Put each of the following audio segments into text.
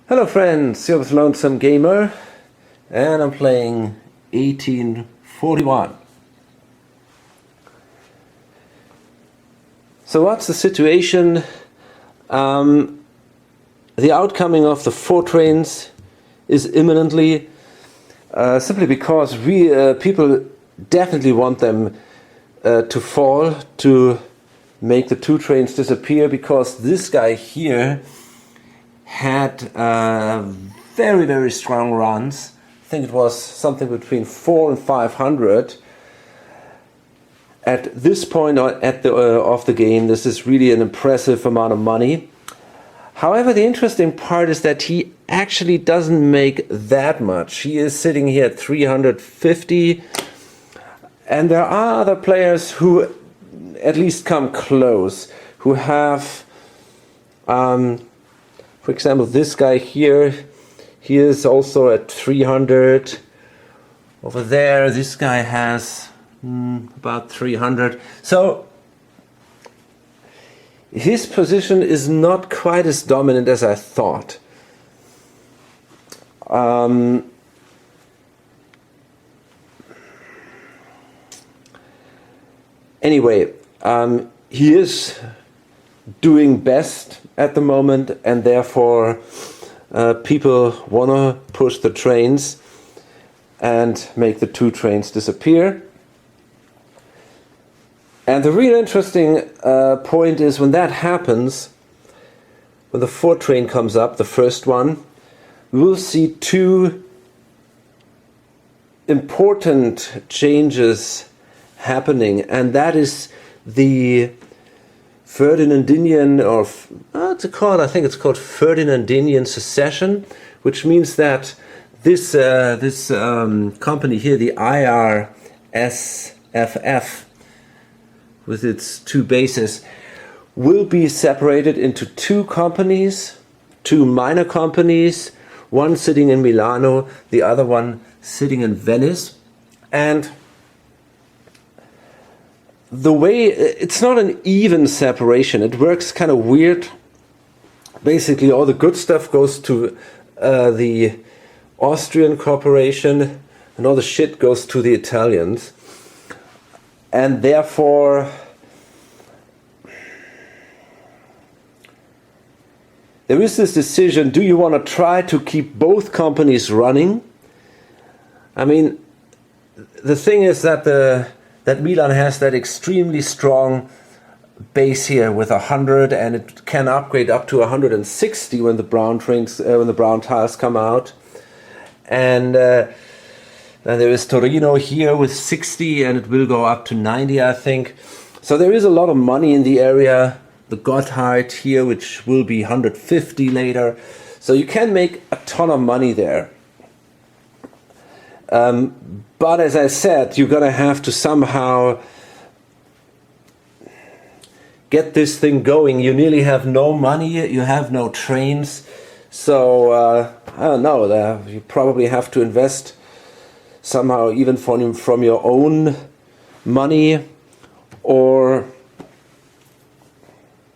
Hello friends, you're with Lonesome Gamer and I'm playing 1841. So what's the situation? The outcoming of the 4 trains is imminently, simply because people definitely want them to fall, to make the 2 trains disappear, because this guy here had very, very strong runs. I think it was something between 400 and 500. At this point of the game, this is really an impressive amount of money. However, the interesting part is that he actually doesn't make that much. He is sitting here at 350, and there are other players who at least come close, who have for example, this guy here, he is also at 300. Over there, this guy has about 300. So his position is not quite as dominant as I thought. Anyway, he is doing best at the moment, and therefore people want to push the trains and make the 2 trains disappear. And the real interesting point is when that happens, when the 4 train comes up, the first one, we will see 2 important changes happening, and that is the Ferdinandian, or I think it's called Ferdinandian secession, which means that this company here, the IRSFF, with its 2 bases, will be separated into 2 companies, 2 minor companies, one sitting in Milano, the other one sitting in Venice. And the way, it's not an even separation, it works kind of weird. Basically all the good stuff goes to the Austrian corporation, and all the shit goes to the Italians. And therefore there is this decision: do you want to try to keep both companies running? I mean, the thing is that Milan has that extremely strong base here with 100, and it can upgrade up to 160 when the brown tiles come out. And then there is Torino here with 60, and it will go up to 90, I think. So there is a lot of money in the area. The Gotthard here, which will be 150 later. So you can make a ton of money there. But as I said, you're gonna have to somehow get this thing going. You nearly have no money, you have no trains. So I don't know, you probably have to invest somehow, even from your own money, or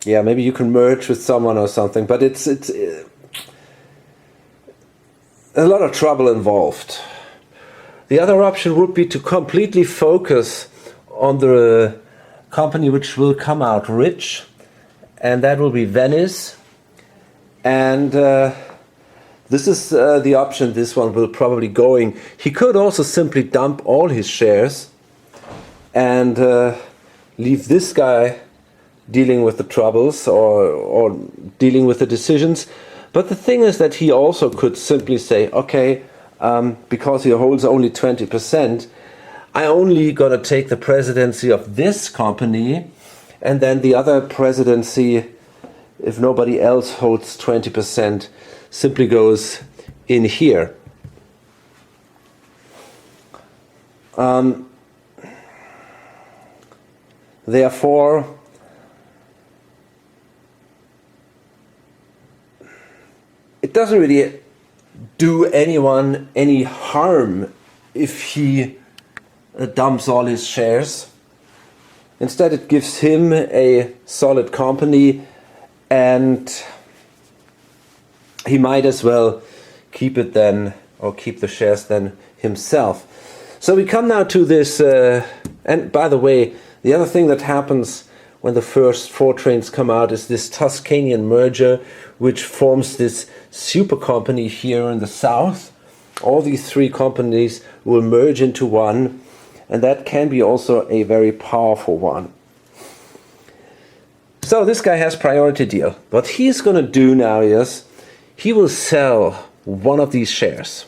yeah, maybe you can merge with someone or something. But it's a lot of trouble involved. The other option would be to completely focus on the company which will come out rich, and that will be Venice. And this is the option this one will probably going. He could also simply dump all his shares and leave this guy dealing with the troubles, or dealing with the decisions. But the thing is that he also could simply say, okay, because he holds only 20%, I only gonna take the presidency of this company, and then the other presidency, if nobody else holds 20%, simply goes in here. Therefore, it doesn't really do anyone any harm if he dumps all his shares. Instead, it gives him a solid company, and he might as well keep it then, or keep the shares then himself. So we come now to this, and by the way, the other thing that happens when the first 4 trains come out is this Tuscanian merger, which forms this super company here in the south. All these 3 companies will merge into one, and that can be also a very powerful one. So this guy has priority deal. What he's going to do now is he will sell one of these shares.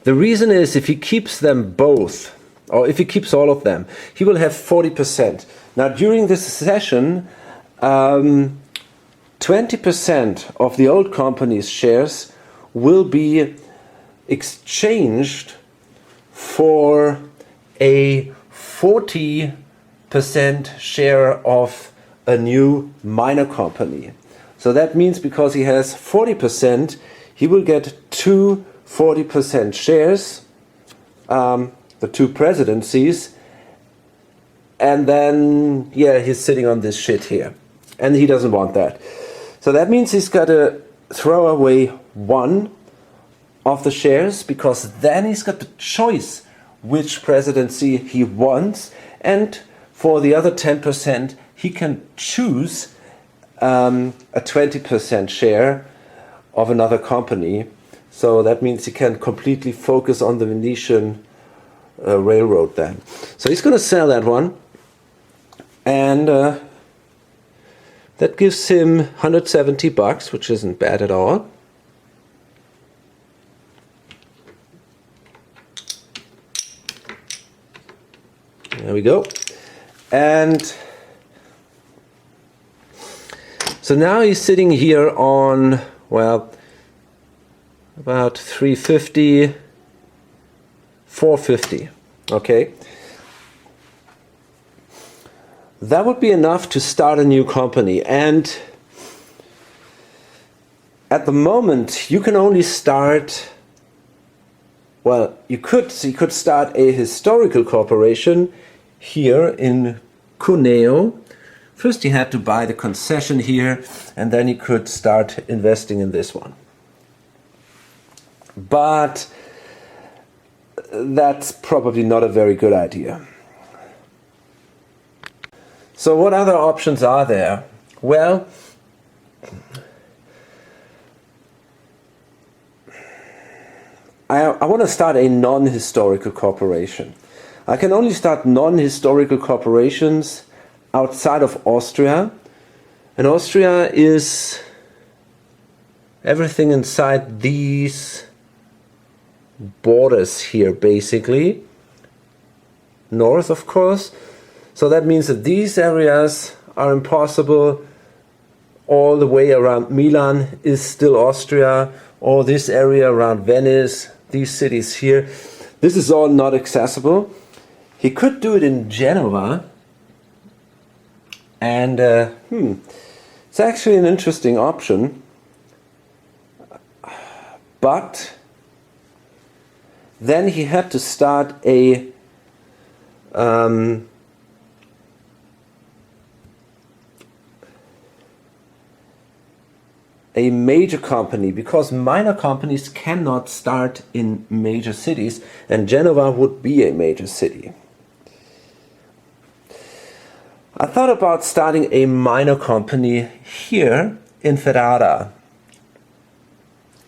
The reason is if he keeps them both, or if he keeps all of them, he will have 40%. Now during this session, 20% of the old company's shares will be exchanged for a 40% share of a new minor company. So that means because he has 40%, he will get 2 40% shares, the 2 presidencies, and then, yeah, he's sitting on this shit here. And he doesn't want that. So that means he's got to throw away 1 of the shares, because then he's got the choice which presidency he wants, and for the other 10% he can choose a 20% share of another company. So that means he can completely focus on the Venetian railroad then. So he's going to sell that one, and that gives him $170, which isn't bad at all. There we go. And so now he's sitting here on, well, about 350, 450. Okay. That would be enough to start a new company. And at the moment, you can only start, well, you could start a historical corporation here in Cuneo. First he had to buy the concession here, and then he could start investing in this one. But that's probably not a very good idea. So what other options are there? Well, I want to start a non-historical corporation. I can only start non-historical corporations outside of Austria. And Austria is everything inside these borders here, basically. North, of course. So that means that these areas are impossible. All the way around Milan is still Austria. All this area around Venice, these cities here, this is all not accessible. He could do it in Genova. And it's actually an interesting option. But then he had to start a major company, because minor companies cannot start in major cities, and Genova would be a major city. I thought about starting a minor company here in Ferrara.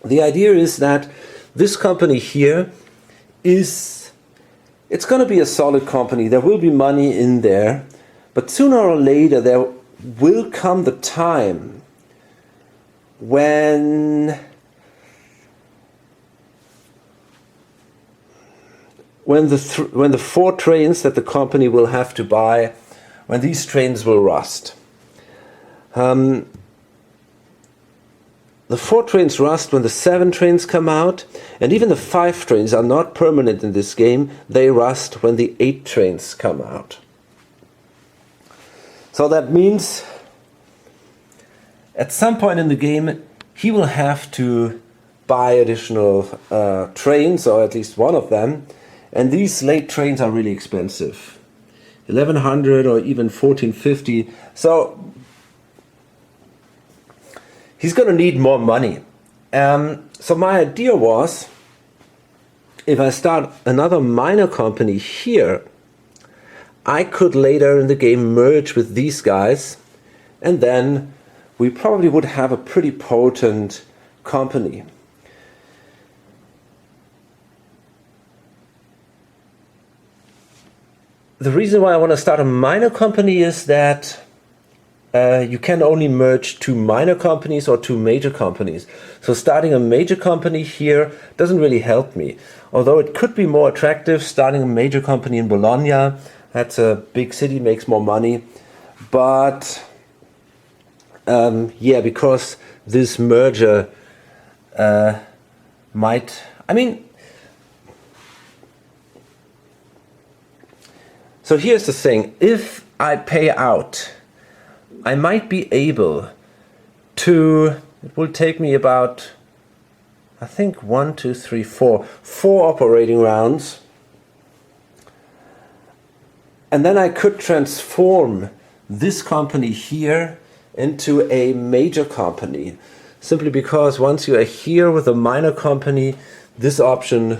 The idea is that this company here it's going to be a solid company. There will be money in there, but sooner or later there will come the time when the 4 trains that the company will have to buy, when these trains will rust. The 4 trains rust when the 7 trains come out, and even the 5 trains are not permanent in this game. They rust when the 8 trains come out. So that means at some point in the game he will have to buy additional trains, or at least one of them, and these late trains are really expensive. 1100 or even 1450. So he's going to need more money. So my idea was, if I start another minor company here, I could later in the game merge with these guys, and then we probably would have a pretty potent company. The reason why I want to start a minor company is that you can only merge two minor companies or two major companies. So starting a major company here doesn't really help me. Although it could be more attractive starting a major company in Bologna. That's a big city, makes more money. But yeah, because this merger might... I mean... So here's the thing. If I pay out, I might be able to... It will take me about, I think, 4 operating rounds. And then I could transform this company here into a major company. Simply because once you are here with a minor company, this option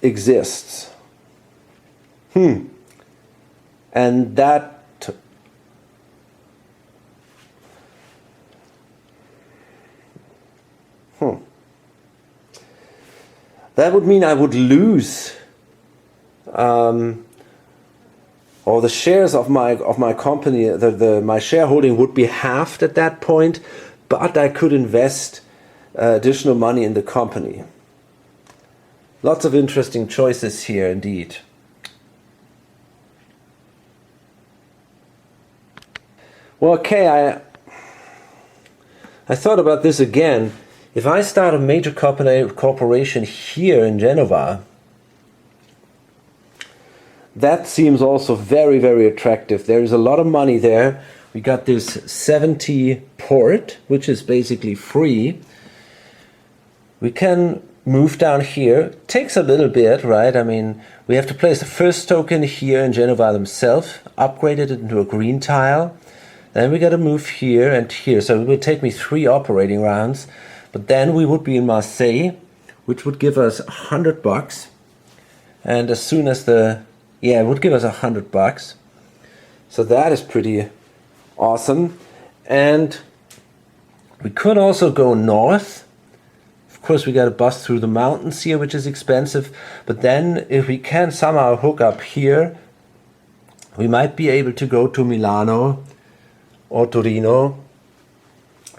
exists. And that... That would mean I would lose or the shares of my company, my shareholding would be halved at that point, but I could invest additional money in the company. Lots of interesting choices here indeed. Well, okay, I thought about this again. If I start a major corporation here in Genova, that seems also very, very attractive. There is a lot of money there. We got this 70 port, which is basically free. We can move down here. It takes a little bit, right? I mean, we have to place the first token here in Genova themselves, upgrade it into a green tile. Then we got to move here and here. So it will take me 3 operating rounds. But then we would be in Marseille, which would give us $100. And as soon as it would give us $100. So that is pretty awesome. And we could also go north. Of course, we got to bust through the mountains here, which is expensive. But then if we can somehow hook up here, we might be able to go to Milano or Torino.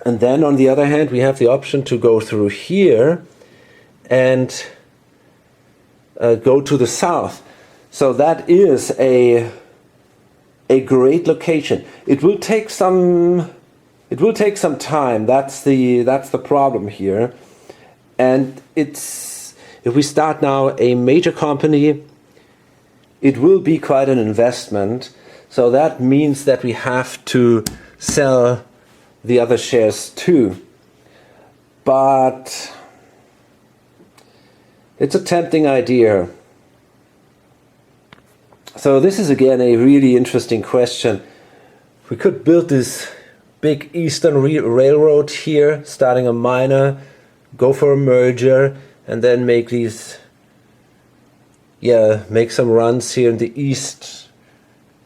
And then on the other hand, we have the option to go through here and go to the south. So that is a great location. It will take some time. That's the problem here. And if we start now a major company, it will be quite an investment. So that means that we have to sell the other shares too. But it's a tempting idea. So this is again a really interesting question. We could build this big Eastern Railroad here, starting a minor, go for a merger, and then make some runs here in the east.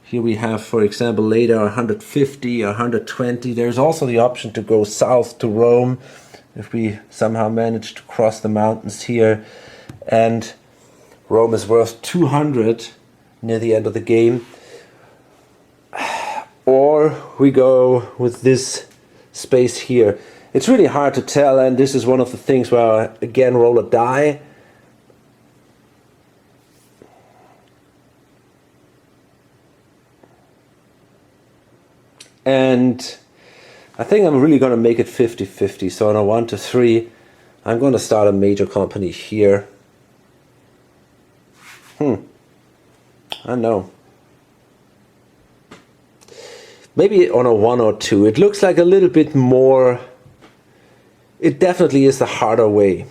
Here we have, for example, later 150 or 120. There's also the option to go south to Rome if we somehow manage to cross the mountains here. And Rome is worth 200 near the end of the game. Or we go with this space here. It's really hard to tell, and this is one of the things where I again roll a die. And I think I'm really going to make it 50-50. So on a 1 to 3, I'm going to start a major company here. I know. Maybe on a 1 or 2. It looks like a little bit more. It definitely is the harder way.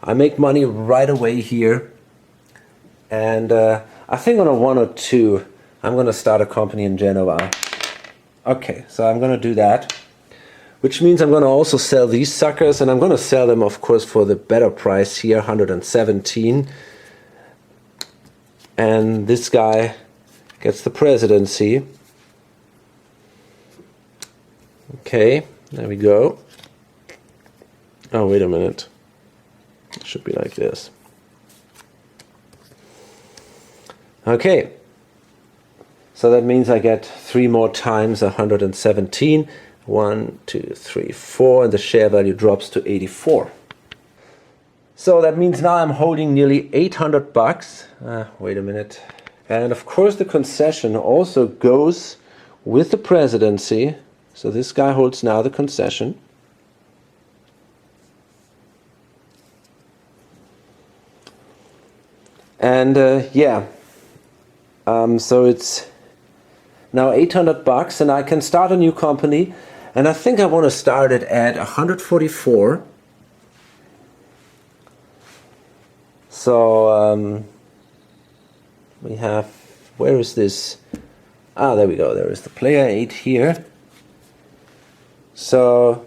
I make money right away here. And I think on a 1 or 2, I'm going to start a company in Genova. Okay, so I'm going to do that. which means I'm going to also sell these suckers, and I'm going to sell them, of course, for the better price here, 117. And this guy gets the presidency. Okay, there we go. Oh, wait a minute. It should be like this. Okay. So that means I get 3 more times 117. 1, 2, 3, 4, and the share value drops to 84. So that means now I'm holding nearly 800 bucks. Wait a minute. And of course the concession also goes with the presidency. So this guy holds now the concession. And so it's now 800 bucks, and I can start a new company, and I think I want to start it at 144. So we have, where is this? Ah, there we go. There is the player 8 here. So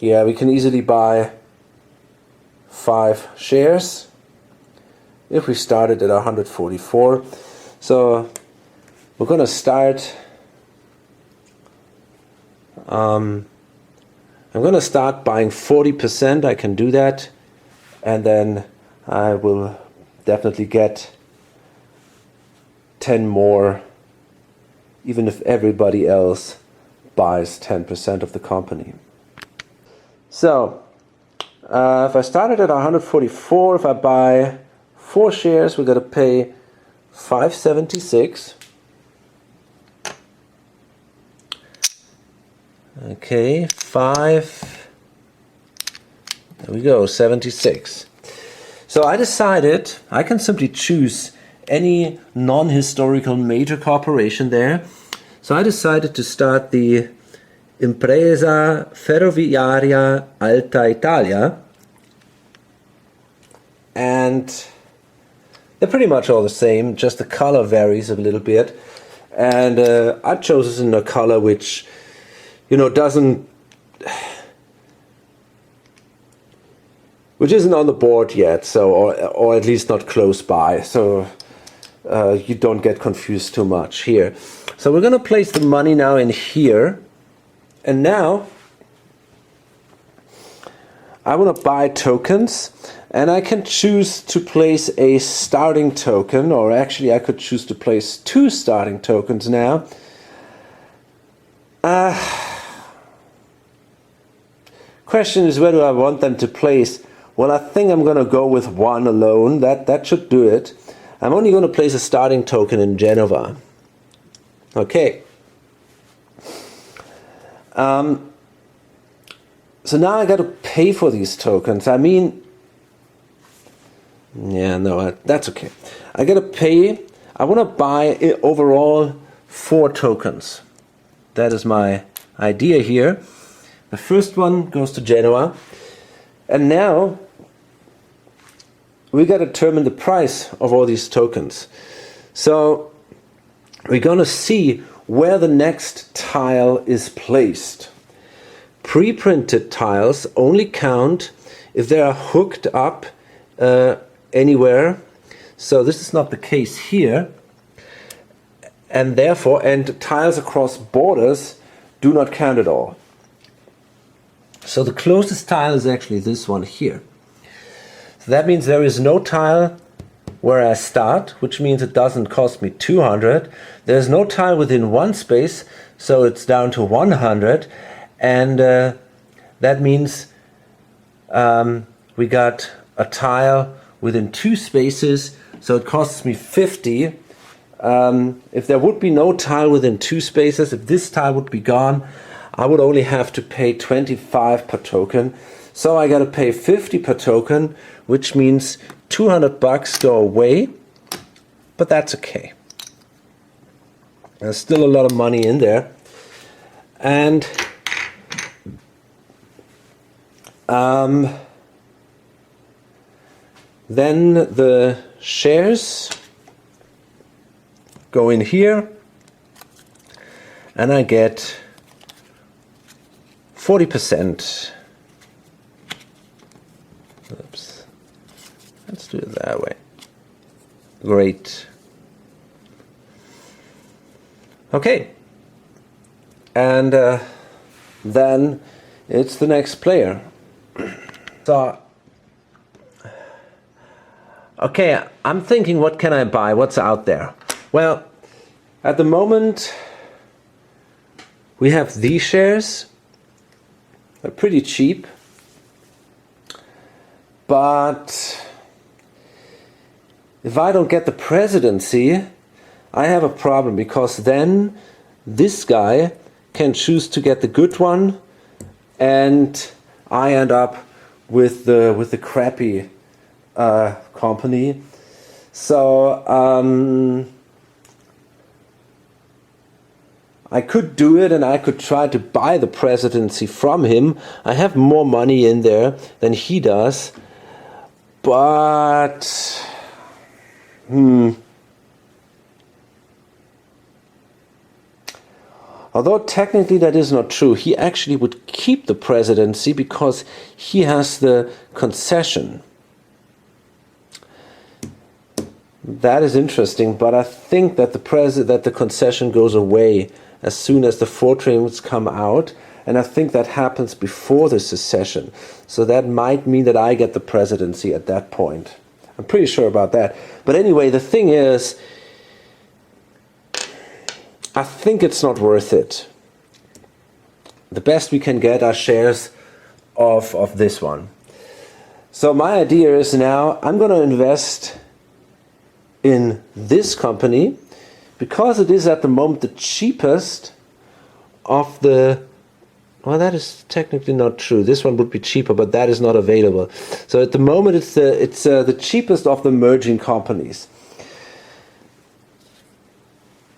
yeah, we can easily buy 5 shares if we started at 144. So we're going to start, I'm going to start buying 40%, I can do that, and then I will definitely get 10 more, even if everybody else buys 10% of the company. So if I started at 144, if I buy 4 shares, we're going to pay 576. Okay, 5. There we go, 76. So I decided I can simply choose any non-historical major corporation there. So I decided to start the Impresa Ferroviaria Alta Italia. And they're pretty much all the same, just the color varies a little bit. And I chose this in a color which, which isn't on the board yet, so or at least not close by, so you don't get confused too much here. So we're going to place the money now in here, and now I want to buy tokens, and I can choose to place a starting token, or actually I could choose to place 2 starting tokens now. Question is, where do I want them to place? Well, I think I'm going to go with 1 alone. That should do it. I'm only going to place a starting token in Genova. Okay. So now I got to pay for these tokens. I mean, yeah, no, that's okay. I got to pay. I want to buy overall 4 tokens. That is my idea here. The first one goes to Genoa. And now we got to determine the price of all these tokens. So we're going to see where the next tile is placed. Pre-printed tiles only count if they are hooked up anywhere. So this is not the case here. And therefore, tiles across borders do not count at all. So the closest tile is actually this one here. So that means there is no tile where I start, which means it doesn't cost me 200. There's no tile within 1 space, so it's down to 100. And that means we got a tile within 2 spaces, so it costs me 50. If there would be no tile within 2 spaces, if this tile would be gone, I would only have to pay 25 per token. So I got to pay 50 per token, which means 200 bucks go away, but that's okay. There's still a lot of money in there. And then the shares go in here, and I get 40%. Oops. Let's do it that way. Great. Okay. And then it's the next player. So, okay, I'm thinking, what can I buy? What's out there? Well, at the moment, we have these shares. They're pretty cheap. But if I don't get the presidency, I have a problem, because then this guy can choose to get the good one, and I end up with the crappy company. So I could do it, and I could try to buy the presidency from him. I have more money in there than he does, but although technically that is not true, he actually would keep the presidency because he has the concession. That is interesting, but I think that the concession goes away as soon as the Fortrains come out, and I think that happens before the secession. So that might mean that I get the presidency at that point. I'm pretty sure about that. But anyway, the thing is, I think it's not worth it. The best we can get are shares of this one. So my idea is now I'm going to invest in this company because it is at the moment the cheapest of the... Well, that is technically not true. This one would be cheaper, but that is not available. So at the moment it's the cheapest of the merging companies.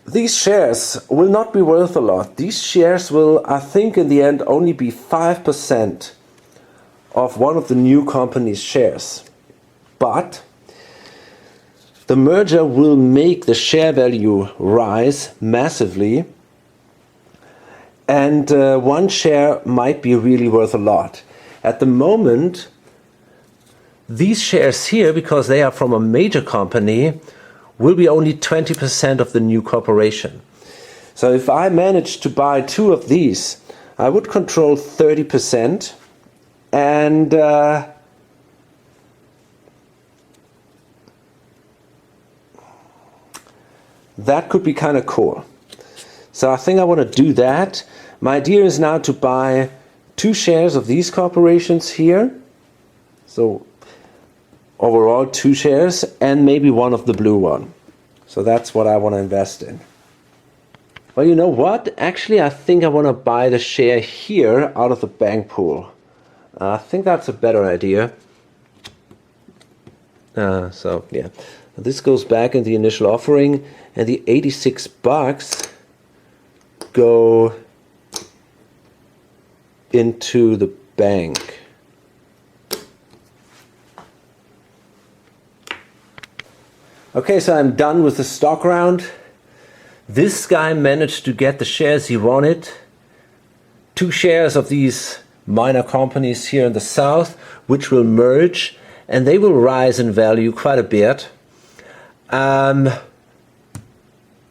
These shares will not be worth a lot. These shares will, I think, in the end only be 5% of one of the new company's shares. But the merger will make the share value rise massively, and one share might be really worth a lot. At the moment, these shares here, because they are from a major company, will be only 20% of the new corporation. So if I manage to buy 2 of these, I would control 30%, and that could be kind of cool. So I think I want to do that. My idea is now to buy 2 shares of these corporations here. So overall 2 shares, and maybe one of the blue one. So that's what I want to invest in. Well, you know what? Actually, I think I want to buy the share here out of the bank pool. I think that's a better idea. So yeah, this goes back in the initial offering, and the 86 bucks go into the bank. Okay, so I'm done with the stock round. This guy managed to get the shares he wanted. 2 shares of these minor companies here in the south, which will merge, and they will rise in value quite a bit.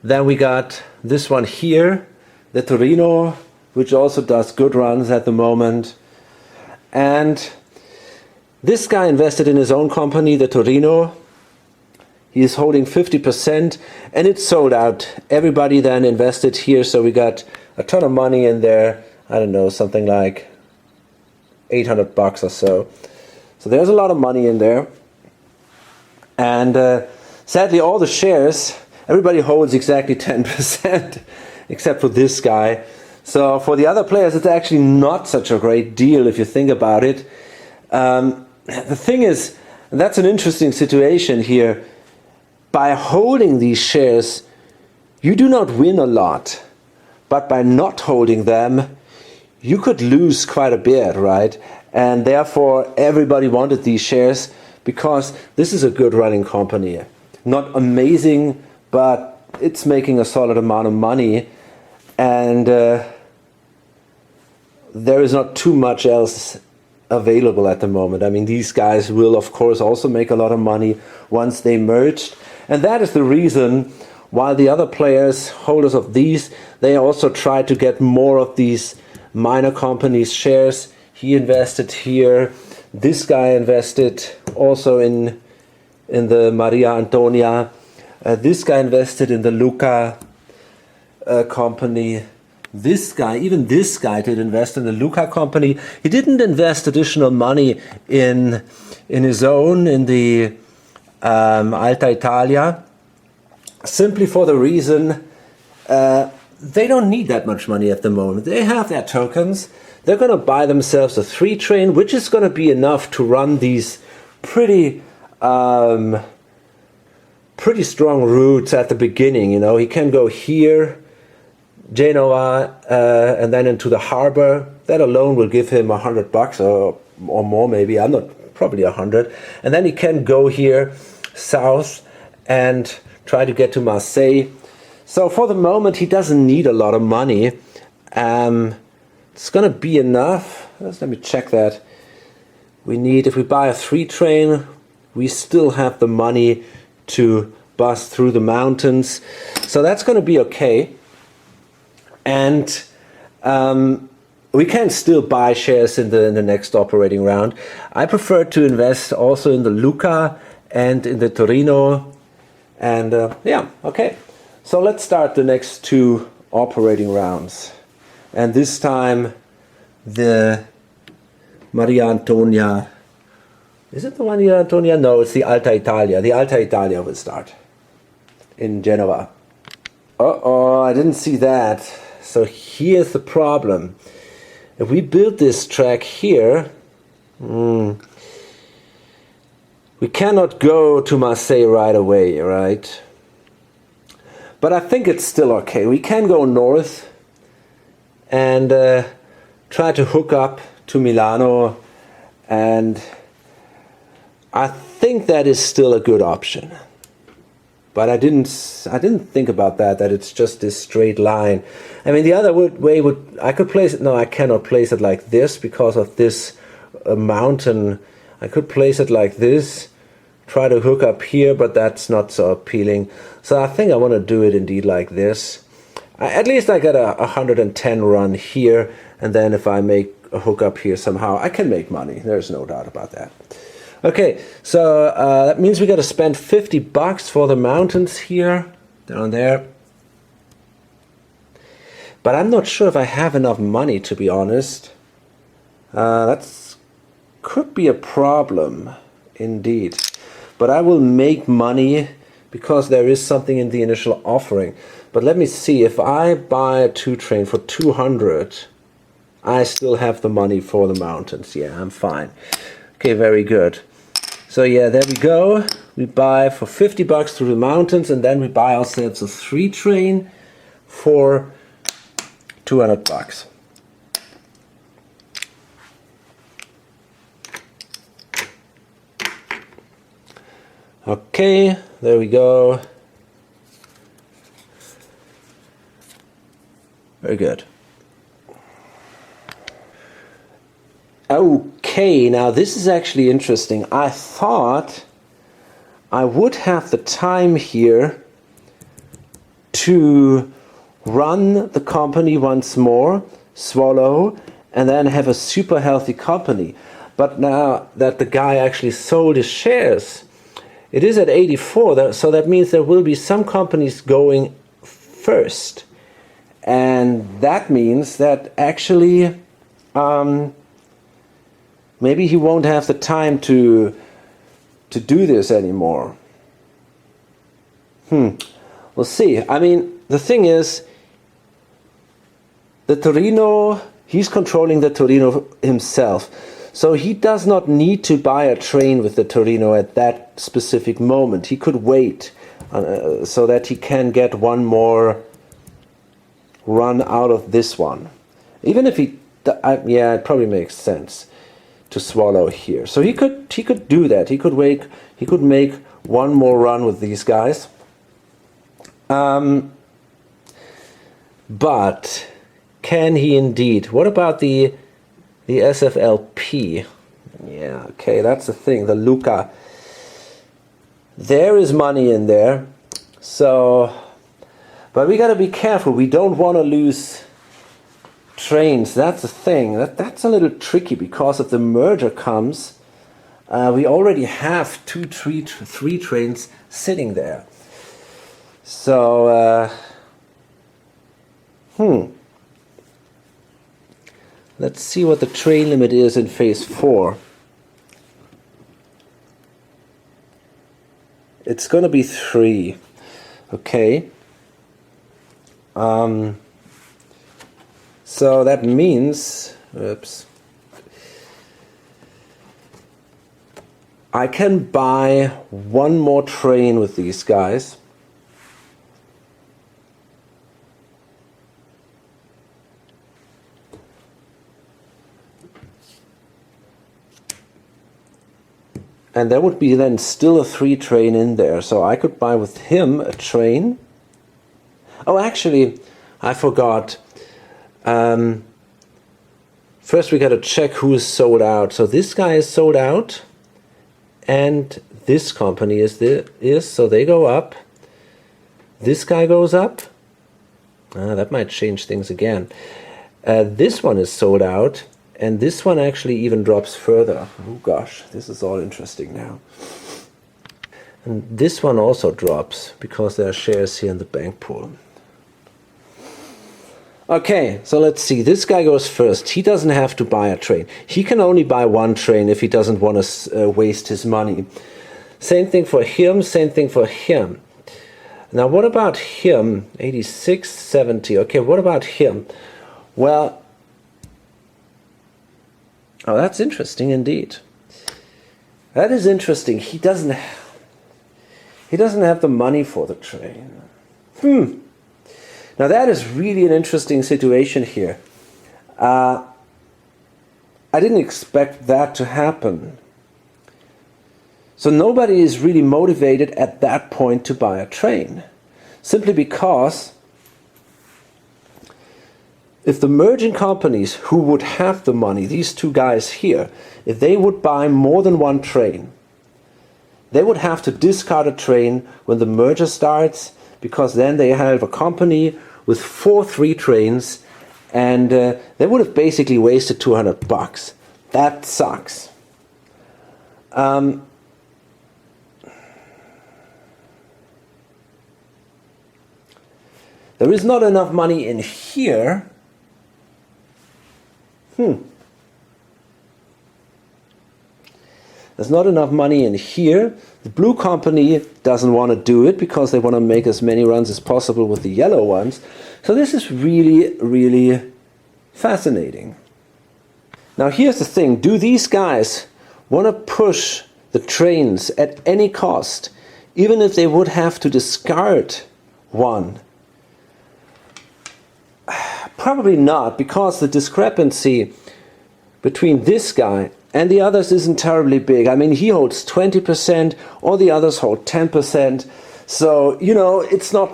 Then we got this one here, the Torino, which also does good runs at the moment. And this guy invested in his own company, the Torino. He is holding 50%, and it's sold out. Everybody then invested here, so we got a ton of money in there. I don't know, something like 800 bucks or so. So there's a lot of money in there. And sadly, all the shares, everybody holds exactly 10%, except for this guy. So for the other players, it's actually not such a great deal if you think about it. The thing is, that's an interesting situation here. By holding these shares, you do not win a lot. But by not holding them, you could lose quite a bit, right? And therefore, everybody wanted these shares because this is a good running company. Not amazing, but it's making a solid amount of money. And there is not too much else available at the moment. I mean, these guys will, of course, also make a lot of money once they merged. And that is the reason why the other players, holders of these, they also try to get more of these minor companies' shares. He invested here. This guy invested also in the Maria Antonia. This guy invested in the Luca company. This guy, even this guy, did invest in the Luca company. He didn't invest additional money in his own, in the Alta Italia, simply for the reason they don't need that much money at the moment. They have their tokens. They're going to buy themselves a 3 train, which is going to be enough to run these pretty strong routes at the beginning. You know, he can go here, Genoa, and then into the harbor. That alone will give him $100 or more, maybe. I'm not, probably 100. And then he can go here south and try to get to Marseille. So for the moment, he doesn't need a lot of money. It's going to be enough. Let me check that. We need, if we buy a 3 train, we still have the money to bust through the mountains. So that's going to be okay. And we can still buy shares in the next operating round. I prefer to invest also in the Luca and in the Torino. And yeah, okay. So let's start the next 2 operating rounds. And this time the Maria Antonia. Is it the Maria Antonia? No, it's the Alta Italia. The Alta Italia will start in Genoa. Uh-oh, I didn't see that. So here's the problem. If we build this track here, we cannot go to Marseille right away, right? But I think it's still okay. We can go north and try to hook up to Milano, and I think that is still a good option. But I didn't think about that it's just this straight line. I mean, the other way would, I could place it, no, I cannot place it like this because of this mountain. I could place it like this, try to hook up here, but that's not so appealing. So I think I want to do it indeed like this. At least I get a 110 run here, and then if I make a hook up here somehow, I can make money. There's no doubt about that. Okay, so that means we got to spend $50 for the mountains here, down there. But I'm not sure if I have enough money, to be honest. That could be a problem, indeed. But I will make money because there is something in the initial offering. But let me see, if I buy a 2 train for 200, I still have the money for the mountains. Yeah, I'm fine. Okay, very good. So yeah, there we go. We buy for $50 through the mountains, and then we buy ourselves a 3 train for $200. Okay, there we go. Very good. Okay, now this is actually interesting. I thought I would have the time here to run the company once more, swallow, and then have a super healthy company. But now that the guy actually sold his shares, it is at 84, so that means there will be some companies going first. And that means that actually maybe he won't have the time to do this anymore. We'll see. I mean, the thing is, the Torino, he's controlling the Torino himself. So he does not need to buy a train with the Torino at that specific moment. He could wait so that he can get one more run out of this one. Even if he, yeah, it probably makes sense to swallow here. So he could do that. He could wait. He could make one more run with these guys. But can he indeed. What about the SFLP? Yeah, okay, that's the thing, the Luca. There is money in there. So, but we got to be careful. We don't want to lose trains. That's the thing. That's a little tricky, because if the merger comes, we already have three trains sitting there. So, let's see what the train limit is in phase 4. It's going to be 3. Okay. So that means, I can buy one more train with these guys. And there would be then still a 3 train in there. So I could buy with him a train. Oh, actually, I forgot. First we got to check who is sold out. So this guy is sold out. And this company is, so they go up. This guy goes up. That might change things again. This one is sold out. And this one actually even drops further. Oh gosh, this is all interesting now. And this one also drops because there are shares here in the bank pool. Okay, so let's see. This guy goes first. He doesn't have to buy a train. He can only buy one train if he doesn't want to waste his money. Same thing for him, same thing for him. Now what about him? 86, 70. Okay, what about him? Well, oh, that's interesting indeed. That is interesting. He doesn't have the money for the train. Now that is really an interesting situation here. I didn't expect that to happen. So nobody is really motivated at that point to buy a train. Simply because if the merging companies who would have the money, these two guys here, if they would buy more than one train, they would have to discard a train when the merger starts, because then they have a company with 3 trains, and they would have basically wasted $200. That sucks. There is not enough money in here. There's not enough money in here. The blue company doesn't want to do it because they want to make as many runs as possible with the yellow ones. So this is really, really fascinating. Now here's the thing. Do these guys want to push the trains at any cost, even if they would have to discard one? Probably not, because the discrepancy between this guy and the others isn't terribly big. I mean, he holds 20%, all the others hold 10%. So, you know, it's not,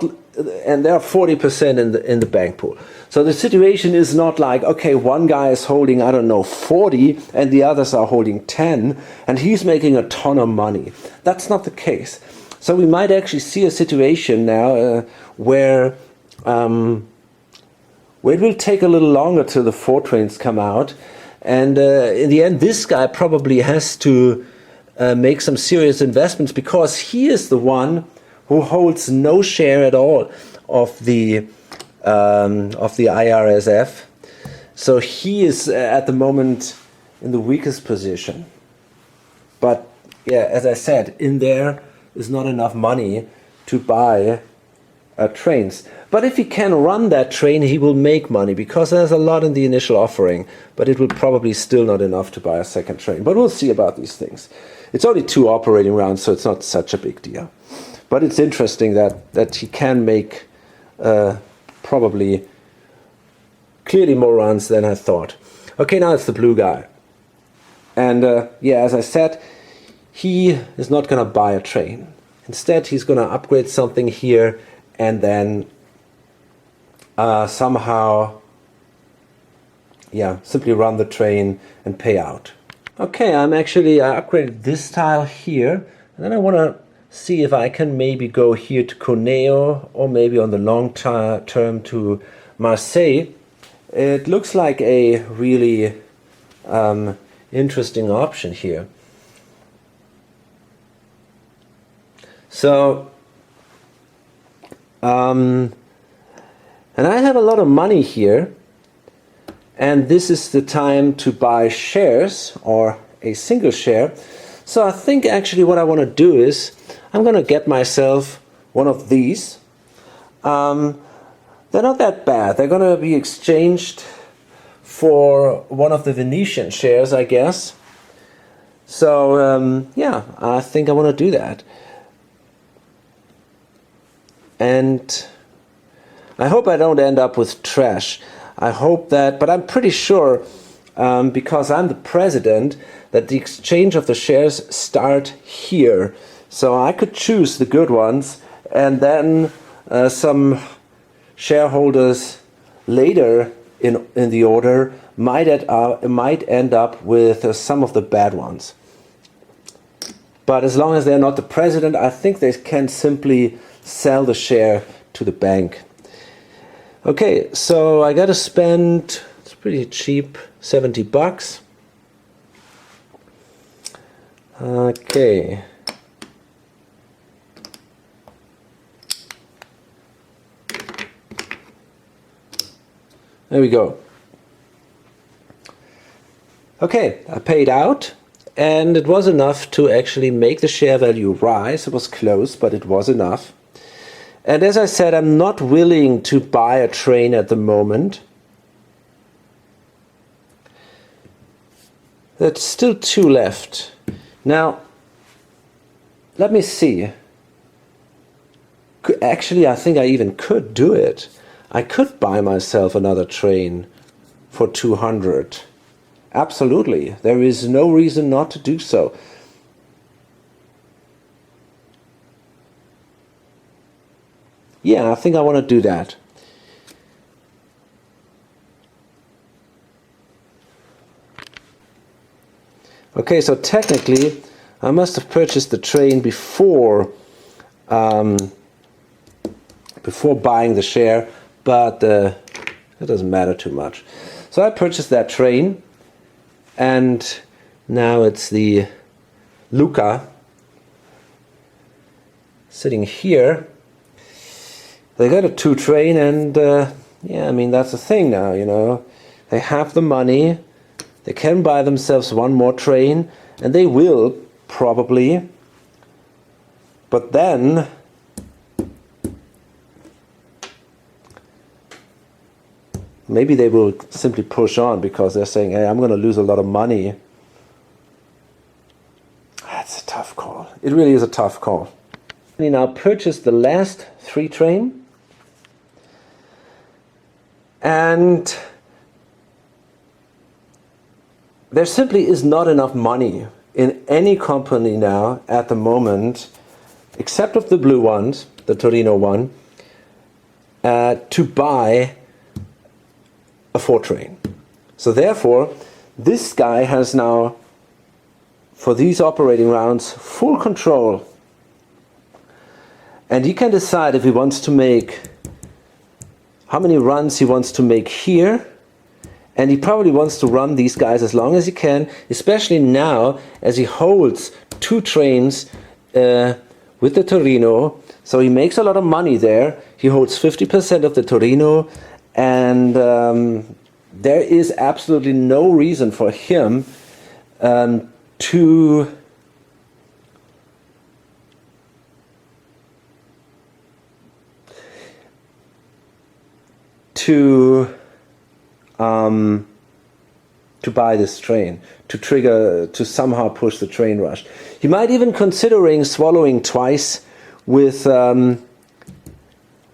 and there are 40% in the bank pool. So the situation is not like, okay, one guy is holding, I don't know, 40 and the others are holding 10 and he's making a ton of money. That's not the case. So we might actually see a situation now where it will take a little longer till the 4 trains come out. And in the end, this guy probably has to make some serious investments, because he is the one who holds no share at all of the IRSF. So he is at the moment in the weakest position. But yeah, as I said, in there is not enough money to buy trains. But if he can run that train, he will make money, because there's a lot in the initial offering, but it will probably still not enough to buy a second train. But we'll see about these things. It's only 2 operating rounds, so it's not such a big deal. But it's interesting that he can make probably clearly more runs than I thought. Okay, now it's the blue guy. And yeah, as I said, he is not going to buy a train. Instead, he's going to upgrade something here and then somehow yeah, simply run the train and pay out. Okay, I upgraded this tile here, and then I want to see if I can maybe go here to Cuneo, or maybe on the long term to Marseille. It looks like a really interesting option here. So, and I have a lot of money here, and this is the time to buy shares or a single share. So I think actually what I want to do is I'm going to get myself one of these. They're not that bad. They're going to be exchanged for one of the Venetian shares, I guess. So yeah, I think I want to do that. And I hope I don't end up with trash. I hope that, but I'm pretty sure, because I'm the president, that the exchange of the shares start here. So I could choose the good ones, and then some shareholders later in the order might end up with some of the bad ones. But as long as they're not the president, I think they can simply sell the share to the bank. Okay, so I got to spend, it's pretty cheap, $70. Okay. There we go. Okay, I paid out, and it was enough to actually make the share value rise. It was close, but it was enough. And as I said, I'm not willing to buy a train at the moment. There's still 2 left. Now, let me see. Actually, I think I even could do it. I could buy myself another train for 200. Absolutely. There is no reason not to do so. Yeah, I think I want to do that. Okay, so technically I must have purchased the train before buying the share, but it doesn't matter too much. So I purchased that train, and now it's the Luca sitting here. They got a 2 train, and yeah, I mean, that's the thing now, you know. They have the money, they can buy themselves 1 more train, and they will, probably. But then maybe they will simply push on because they're saying, hey, I'm going to lose a lot of money. That's a tough call. It really is a tough call. We now purchased the last 3 train. And there simply is not enough money in any company now at the moment, except of the blue ones, the Torino one, to buy a 4 train. So therefore, this guy has now, for these operating rounds, full control. And he can decide if he wants to make, how many runs he wants to make here. And he probably wants to run these guys as long as he can, especially now as he holds 2 trains with the Torino. So he makes a lot of money there. He holds 50% of the Torino, and there is absolutely no reason for him to buy this train, to somehow push the train rush. He might even considering swallowing twice with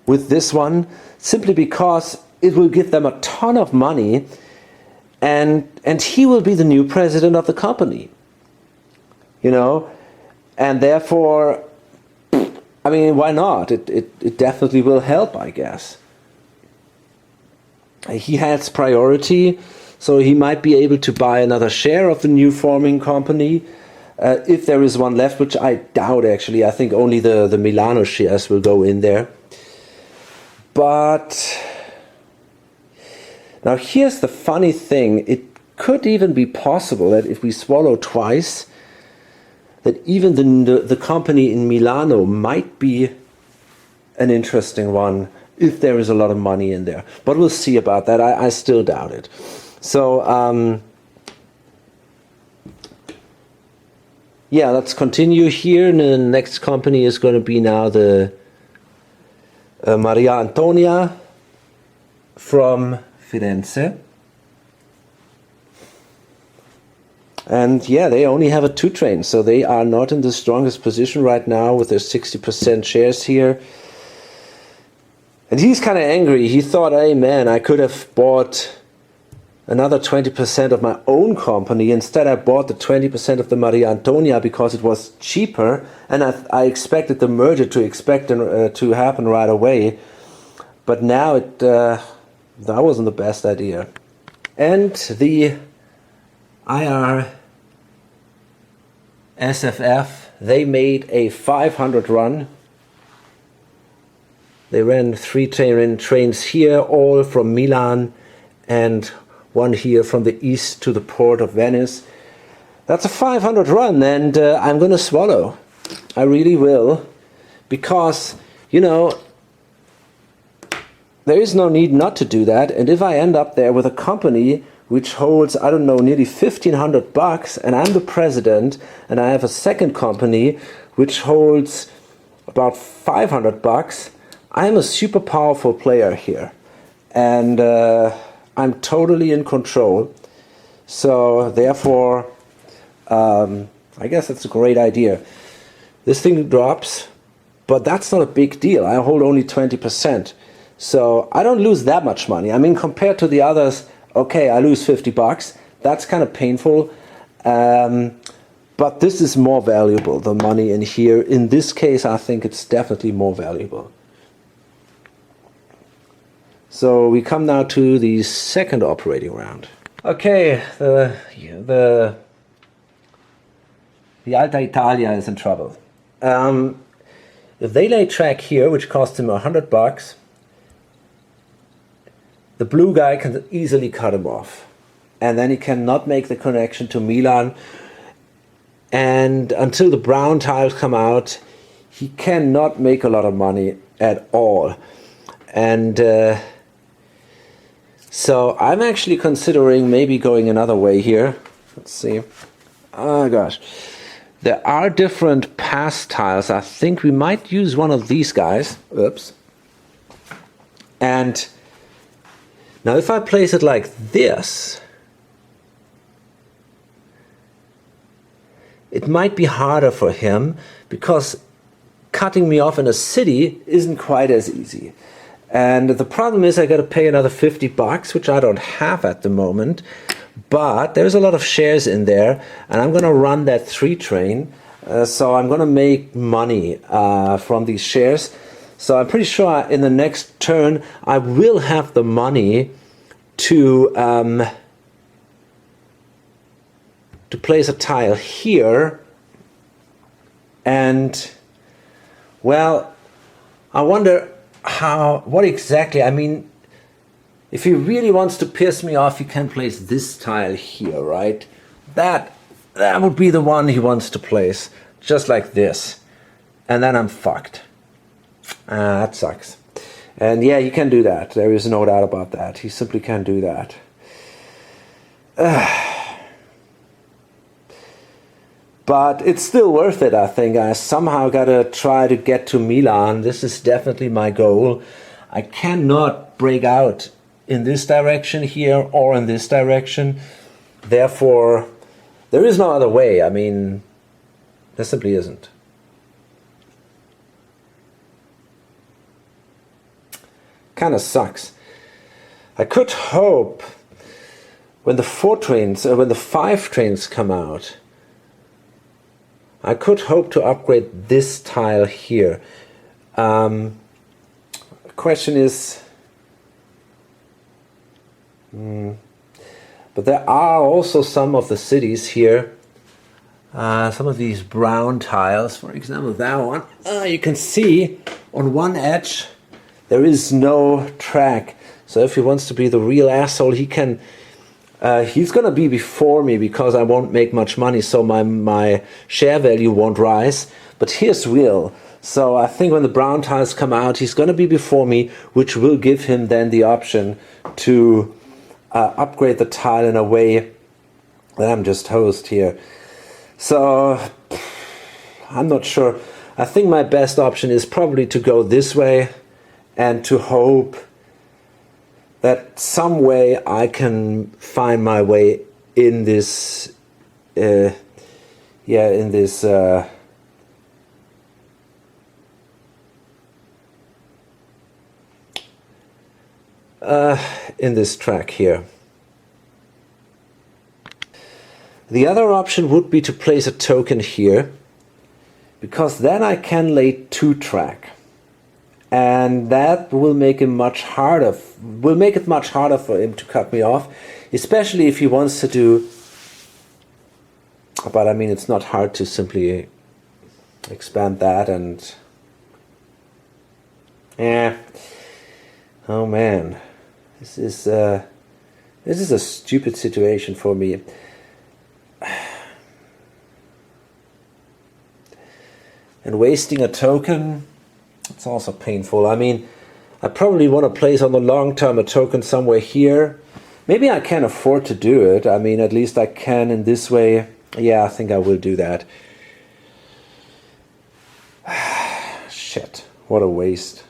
this one, simply because it will give them a ton of money, and he will be the new president of the company, you know, and therefore, I mean, why not? It definitely will help, I guess. He has priority, So he might be able to buy another share of the new forming company, if there is one left, which I doubt actually. I think only the Milano shares will go in there. But now here's the funny thing. It could even be possible that if we swallow twice, that even the company in Milano might be an interesting one if there is a lot of money in there. But we'll see about that. I still doubt it. So, yeah, let's continue here. And the next company is going to be now the Maria Antonia from Firenze. And yeah, they only have a 2 train, so they are not in the strongest position right now with their 60% shares here. And he's kind of angry. He thought, hey man, I could have bought another 20% of my own company. Instead, I bought the 20% of the Maria Antonia because it was cheaper, and I expected the merger to happen right away. But now that wasn't the best idea. And the IRSFF, they made a 500 run. They ran 3 trains here, all from Milan, and one here from the east to the port of Venice. That's a 500 run, and I'm going to swallow. I really will, because, you know, there is no need not to do that. And if I end up there with a company which holds, I don't know, nearly $1,500, and I'm the president, and I have a second company which holds about $500, I am a super powerful player here, and I'm totally in control. So therefore, I guess it's a great idea. This thing drops, but that's not a big deal. I hold only 20%. So I don't lose that much money. I mean, compared to the others, okay, I lose $50. That's kind of painful. But this is more valuable, the money in here. In this case, I think it's definitely more valuable. So we come now to the second operating round. Okay, the Alta Italia is in trouble. If they lay track here, which cost him $100, the blue guy can easily cut him off. And then he cannot make the connection to Milan. And until the brown tiles come out, he cannot make a lot of money at all. And so I'm actually considering maybe going another way here. Let's see. Oh gosh. There are different pass tiles. I think we might use one of these guys. Oops. And now if I place it like this, it might be harder for him, because cutting me off in a city isn't quite as easy. And the problem is I got to pay another $50, which I don't have at the moment. But there's a lot of shares in there, and I'm going to run that 3 train. So I'm going to make money from these shares. So I'm pretty sure in the next turn I will have the money to place a tile here. And, well, I wonder what exactly, I mean, if he really wants to piss me off, he can place this tile here, right? That would be the one he wants to place, just like this. And then I'm fucked. That sucks. And yeah, he can do that. There is no doubt about that. He simply can do that. But it's still worth it, I think. I somehow got to try to get to Milan. This is definitely my goal. I cannot break out in this direction here or in this direction. Therefore, there is no other way. I mean, there simply isn't. Kind of sucks. I could hope when the 5 trains come out, I could hope to upgrade this tile here. The question is, But there are also some of the cities here, some of these brown tiles, for example that one, you can see on one edge there is no track. So if he wants to be the real asshole, he can, he's gonna be before me because I won't make much money, so my share value won't rise, but his will. So I think when the brown tiles come out, he's gonna be before me, which will give him then the option to upgrade the tile in a way that I'm just host here. So I'm not sure. I think my best option is probably to go this way and to hope that some way I can find my way in this in this track here. The other option would be to place a token here, because then I can lay 2 track, and that will make it much harder. Will make it much harder for him to cut me off, especially if he wants to do. But I mean, it's not hard to simply expand that and. Oh man, this is a stupid situation for me. And wasting a token, it's also painful. I mean, I probably want to place on the long term a token somewhere here. Maybe I can afford to do it. I mean, at least I can in this way. Yeah, I think I will do that. Shit, what a waste.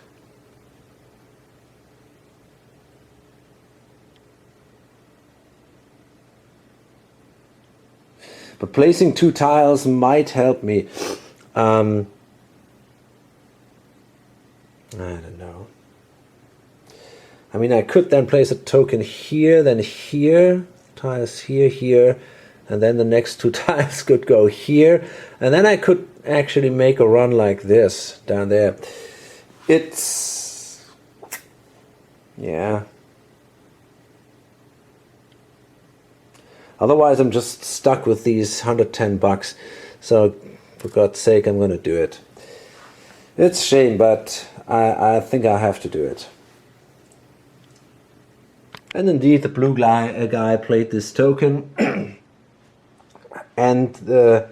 But placing 2 tiles might help me. I don't know. I mean, I could then place a token here, then here, tiles here, here, and then the next 2 tiles could go here, and then I could actually make a run like this down there. It's, yeah. Otherwise, I'm just stuck with these $110. So, for God's sake, I'm going to do it. It's a shame, but I think I have to do it. And indeed, the blue guy played this token, and the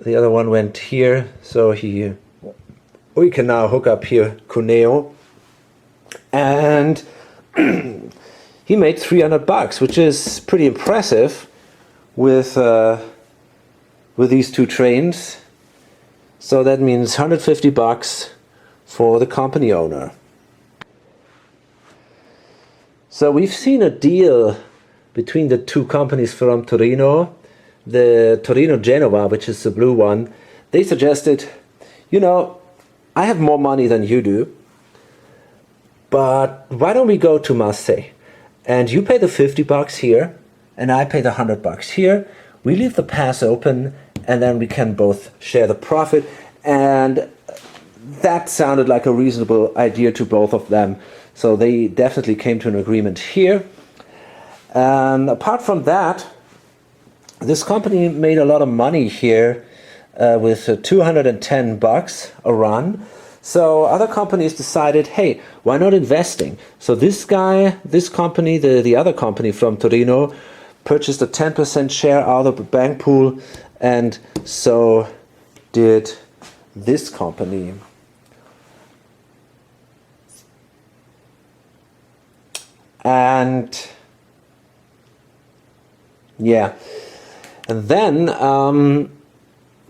other one went here. So we can now hook up here Cuneo, and he made $300, which is pretty impressive with these 2 trains. So that means $150 for the company owner. So we've seen a deal between the 2 companies from Torino, the Torino Genova, which is the blue one. They suggested, you know, I have more money than you do, but why don't we go to Marseille? And you pay the $50 here, and I pay the $100 here. We leave the pass open, and then we can both share the profit. And that sounded like a reasonable idea to both of them. So they definitely came to an agreement here. And apart from that, this company made a lot of money here with $210 a run. So other companies decided, hey, why not investing? So this company, the other company from Torino, purchased a 10% share out of the bank pool, and so did this company. And yeah, and then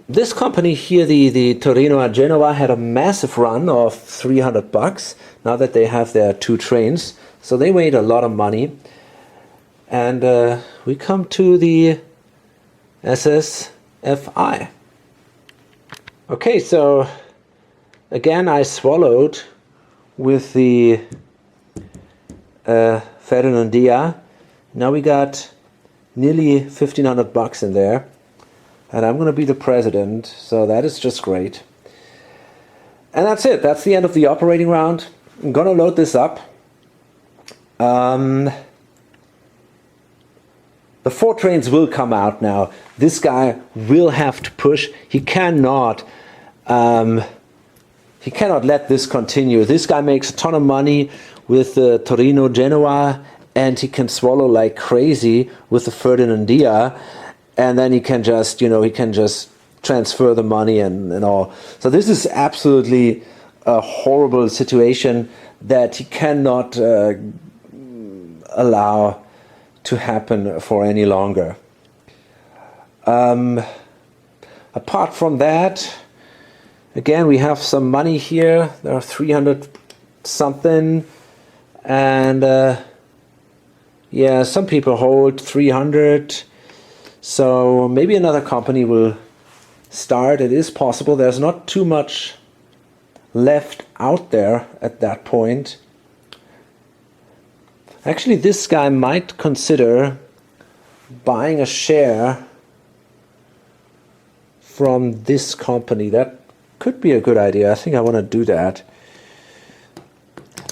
this company here, the Torino Genova, had a massive run of $300 now that they have their 2 trains. So they made a lot of money. And we come to the SSFI. Okay, so again I swallowed with the Ferdinandia. Now we got nearly $1,500 in there. And I'm going to be the president, so that is just great. And that's it. That's the end of the operating round. I'm going to load this up. The 4 trains will come out now. This guy will have to push. He cannot let this continue. This guy makes a ton of money with Torino Genoa, and he can swallow like crazy with the Ferdinandia, and then he can just, transfer the money and all. So this is absolutely a horrible situation that he cannot allow to happen for any longer. Apart from that, again, we have some money here. There are 300 something, and yeah, some people hold 300. So maybe another company will start. It is possible. There's not too much left out there at that point. Actually, this guy might consider buying a share from this company. That could be a good idea. I think I want to do that.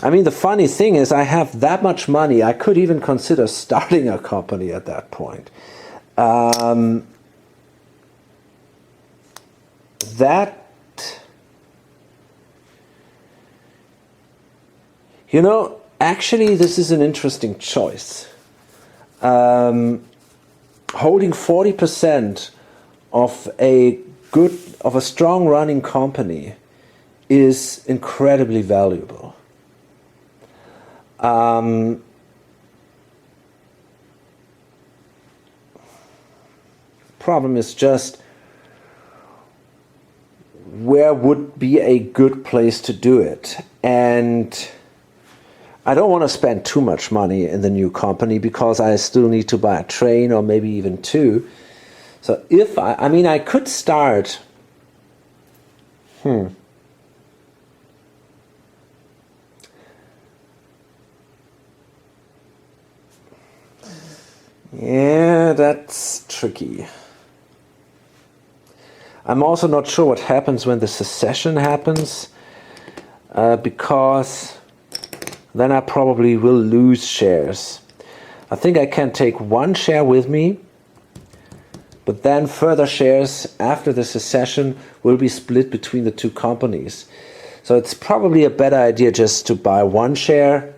I mean, the funny thing is I have that much money. I could even consider starting a company at that point. Actually, this is an interesting choice. Holding 40% of a strong running company is incredibly valuable. Problem is just, where would be a good place to do it? And I don't want to spend too much money in the new company because I still need to buy a train or maybe even 2. So if I could start. Yeah, that's tricky. I'm also not sure what happens when the secession happens, because then I probably will lose shares. I think I can take 1 share with me, but then further shares after the secession will be split between the 2 companies. So it's probably a better idea just to buy 1 share,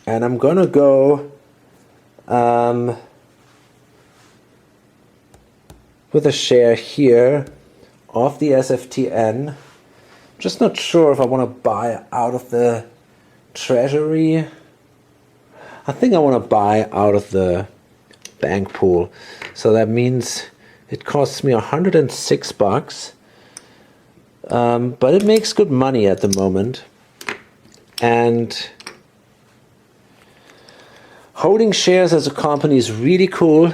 and I'm gonna go with a share here of the SFTN. Just not sure if I want to buy out of the treasury. I think I want to buy out of the bank pool. So that means it costs me $106, but it makes good money at the moment. And holding shares as a company is really cool,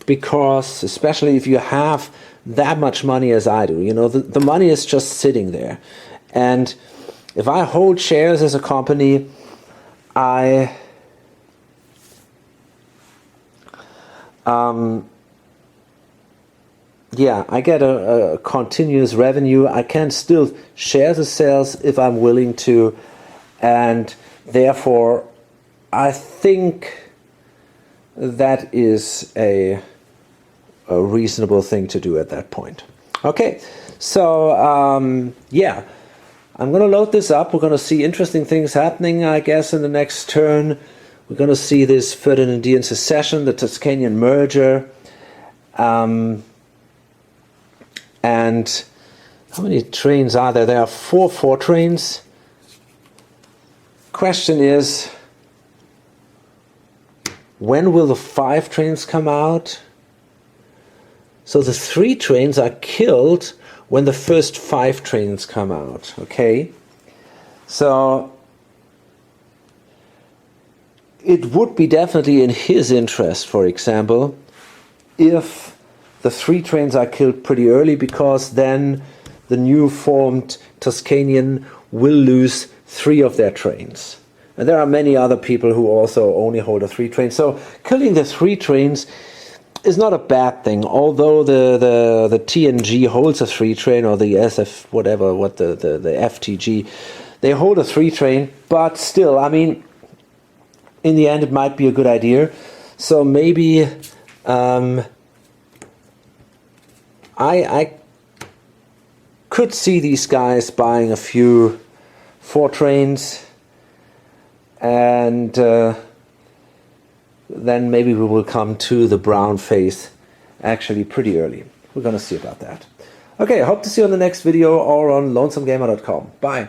because especially if you have that much money as I do, the money is just sitting there. And if I hold shares as a company, I get a continuous revenue. I can still share the sales if I'm willing to, and therefore I think that is a reasonable thing to do at that point. Okay, so I'm going to load this up. We're going to see interesting things happening, I guess, in the next turn. We're going to see this Ferdinandian secession, the Tuscanian merger, and how many trains are there? There are 4 trains. Question is, when will the 5 trains come out? So the 3 trains are killed when the first 5 trains come out, okay? So it would be definitely in his interest, for example, if the 3 trains are killed pretty early, because then the new formed Tuscanian will lose 3 of their trains. And there are many other people who also only hold a 3 train. So killing the 3 trains is not a bad thing, although the TNG holds a 3 train, or the SF, whatever, the FTG, they hold a 3 train, but still, in the end it might be a good idea. So maybe I could see these guys buying a few 4 trains, and then maybe we will come to the brown phase actually pretty early. We're gonna see about that. Okay, I hope to see you on the next video or on lonesomegamer.com. Bye.